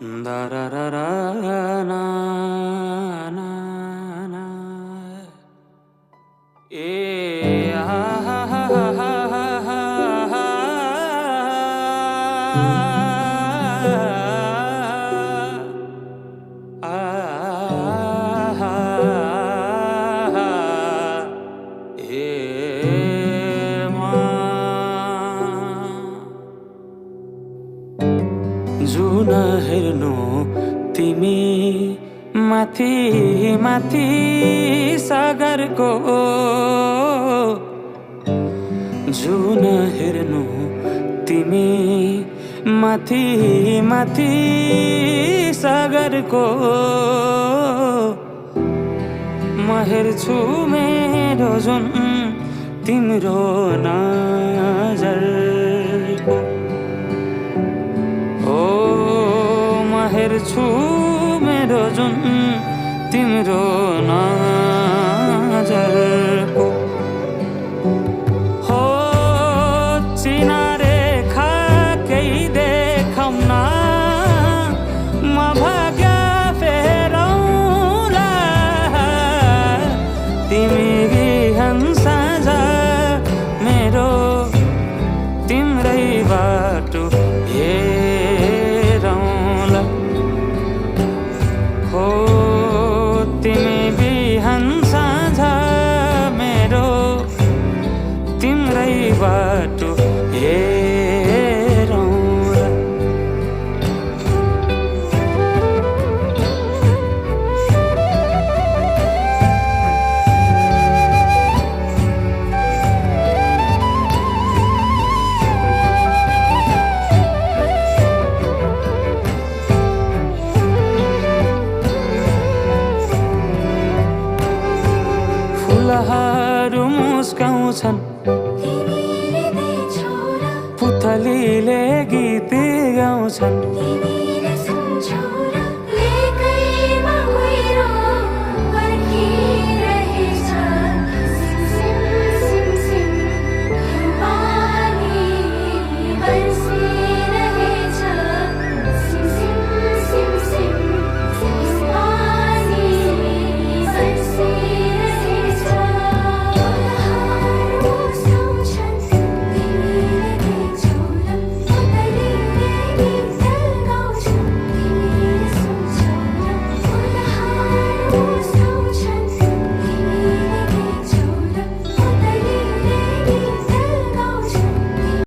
Da-da-da-da-na, na, na. जुन हेर्नु तिमी माथि माथि सागरको जुन हेर्नु तिमी माथि माथि सागरको म हेर्छु मेरो जुन तिम्रो नजरको हेर्छु मेरो जुन तिम्रो नजरको हो चिनारे खा केही देखाउन म भाग्य फेरौँला तिमी बिहान साँझ मेरो तिम्रै बाटो तिमी बिहान साँझ मेरो तिम्रै बाटो हेरौँला फुलहरू मुस्काउँछन् पुतलीले गीत गाउँछन्।